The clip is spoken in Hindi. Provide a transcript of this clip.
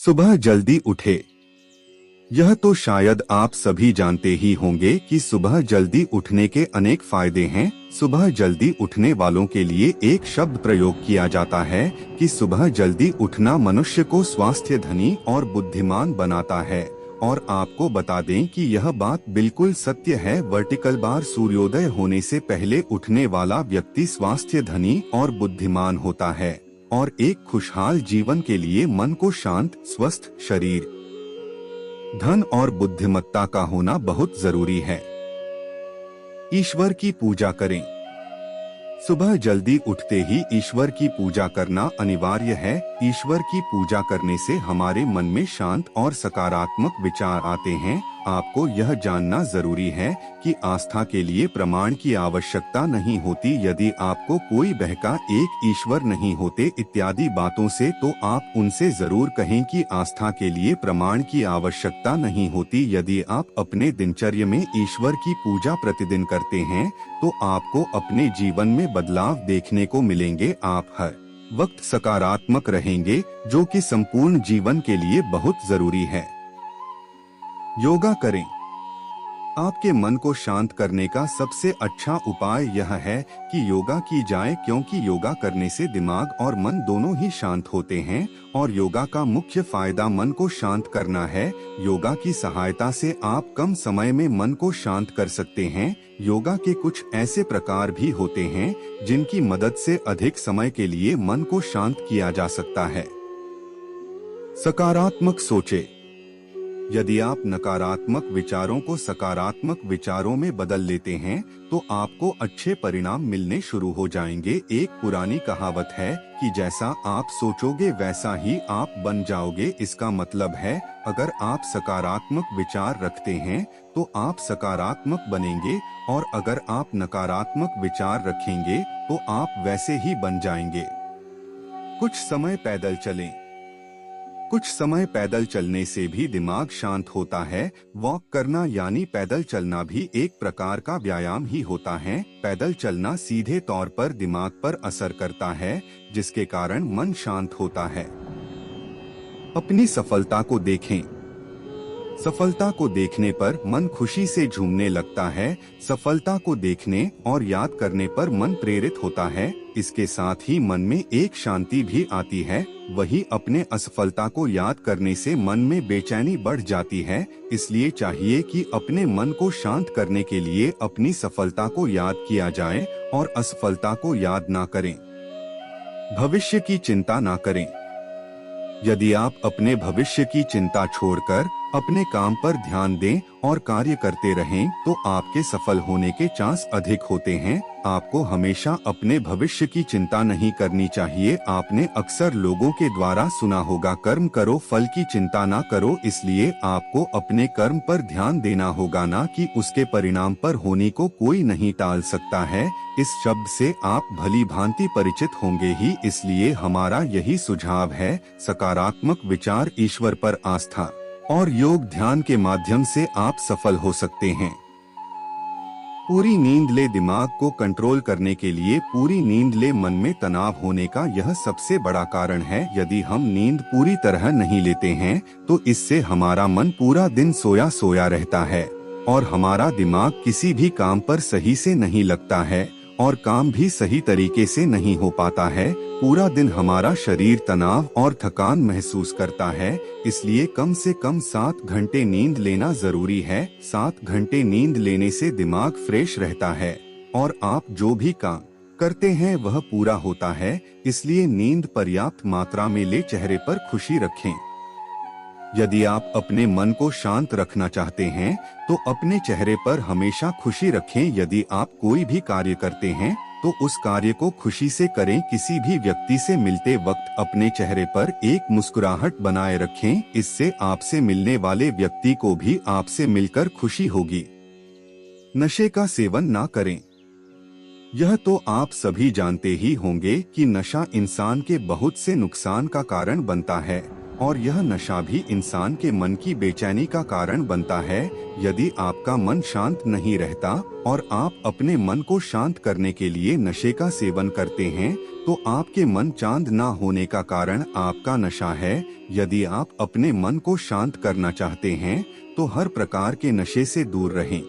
सुबह जल्दी उठे। यह तो शायद आप सभी जानते ही होंगे कि सुबह जल्दी उठने के अनेक फायदे हैं। सुबह जल्दी उठने वालों के लिए एक शब्द प्रयोग किया जाता है कि सुबह जल्दी उठना मनुष्य को स्वास्थ्य धनी और बुद्धिमान बनाता है। और आपको बता दें कि यह बात बिल्कुल सत्य है। वर्टिकल बार सूर्योदय होने से पहले उठने वाला व्यक्ति स्वास्थ्य धनी और बुद्धिमान होता है और एक खुशहाल जीवन के लिए मन को शांत, स्वस्थ शरीर, धन और बुद्धिमत्ता का होना बहुत जरूरी है। ईश्वर की पूजा करें। सुबह जल्दी उठते ही ईश्वर की पूजा करना अनिवार्य है। ईश्वर की पूजा करने से हमारे मन में शांत और सकारात्मक विचार आते हैं। आपको यह जानना जरूरी है कि आस्था के लिए प्रमाण की आवश्यकता नहीं होती। यदि आपको कोई बहका एक ईश्वर नहीं होते इत्यादि बातों से, तो आप उनसे जरूर कहें कि आस्था के लिए प्रमाण की आवश्यकता नहीं होती। यदि आप अपने दिनचर्या में ईश्वर की पूजा प्रतिदिन करते हैं तो आपको अपने जीवन में बदलाव देखने को मिलेंगे। आप हर वक्त सकारात्मक रहेंगे, जो कि संपूर्ण जीवन के लिए बहुत जरूरी है। योगा करें। आपके मन को शांत करने का सबसे अच्छा उपाय यह है कि योगा की जाए, क्योंकि योगा करने से दिमाग और मन दोनों ही शांत होते हैं और योगा का मुख्य फायदा मन को शांत करना है। योगा की सहायता से आप कम समय में मन को शांत कर सकते हैं। योगा के कुछ ऐसे प्रकार भी होते हैं जिनकी मदद से अधिक समय के लिए मन को शांत किया जा सकता है। सकारात्मक सोचे। यदि आप नकारात्मक विचारों को सकारात्मक विचारों में बदल लेते हैं तो आपको अच्छे परिणाम मिलने शुरू हो जाएंगे। एक पुरानी कहावत है कि जैसा आप सोचोगे वैसा ही आप बन जाओगे। इसका मतलब है, अगर आप सकारात्मक विचार रखते हैं तो आप सकारात्मक बनेंगे और अगर आप नकारात्मक विचार रखेंगे तो आप वैसे ही बन जाएंगे। कुछ समय पैदल चलें। कुछ समय पैदल चलने से भी दिमाग शांत होता है। वॉक करना यानी पैदल चलना भी एक प्रकार का व्यायाम ही होता है। पैदल चलना सीधे तौर पर दिमाग पर असर करता है, जिसके कारण मन शांत होता है। अपनी सफलता को देखें। सफलता को देखने पर मन खुशी से झूमने लगता है। सफलता को देखने और याद करने पर मन प्रेरित होता है। इसके साथ ही मन में एक शांति भी आती है। वही अपने असफलता को याद करने से मन में बेचैनी बढ़ जाती है। इसलिए चाहिए कि अपने मन को शांत करने के लिए अपनी सफलता को याद किया जाए और असफलता को याद ना करें। भविष्य की चिंता ना करें। यदि आप अपने भविष्य की चिंता छोड़कर अपने काम पर ध्यान दें और कार्य करते रहें तो आपके सफल होने के चांस अधिक होते हैं। आपको हमेशा अपने भविष्य की चिंता नहीं करनी चाहिए। आपने अक्सर लोगों के द्वारा सुना होगा, कर्म करो फल की चिंता ना करो। इसलिए आपको अपने कर्म पर ध्यान देना होगा, ना कि उसके परिणाम पर। होने को कोई नहीं टाल सकता है। इस शब्द से आप भली भांति परिचित होंगे ही। इसलिए हमारा यही सुझाव है, सकारात्मक विचार, ईश्वर पर आस्था और योग ध्यान के माध्यम से आप सफल हो सकते हैं। पूरी नींद ले। दिमाग को कंट्रोल करने के लिए पूरी नींद ले। मन में तनाव होने का यह सबसे बड़ा कारण है। यदि हम नींद पूरी तरह नहीं लेते हैं तो इससे हमारा मन पूरा दिन सोया सोया रहता है और हमारा दिमाग किसी भी काम पर सही से नहीं लगता है और काम भी सही तरीके से नहीं हो पाता है। पूरा दिन हमारा शरीर तनाव और थकान महसूस करता है। इसलिए कम से कम 7 घंटे नींद लेना जरूरी है। 7 घंटे नींद लेने से दिमाग फ्रेश रहता है और आप जो भी काम करते हैं वह पूरा होता है। इसलिए नींद पर्याप्त मात्रा में ले। चेहरे पर खुशी रखें। यदि आप अपने मन को शांत रखना चाहते हैं तो अपने चेहरे पर हमेशा खुशी रखें। यदि आप कोई भी कार्य करते हैं तो उस कार्य को खुशी से करें। किसी भी व्यक्ति से मिलते वक्त अपने चेहरे पर एक मुस्कुराहट बनाए रखें। इससे आपसे मिलने वाले व्यक्ति को भी आपसे मिलकर खुशी होगी। नशे का सेवन ना करें। यह तो आप सभी जानते ही होंगे कि नशा इंसान के बहुत से नुकसान का कारण बनता है और यह नशा भी इंसान के मन की बेचैनी का कारण बनता है। यदि आपका मन शांत नहीं रहता और आप अपने मन को शांत करने के लिए नशे का सेवन करते हैं तो आपके मन चांद ना होने का कारण आपका नशा है। यदि आप अपने मन को शांत करना चाहते हैं तो हर प्रकार के नशे से दूर रहें।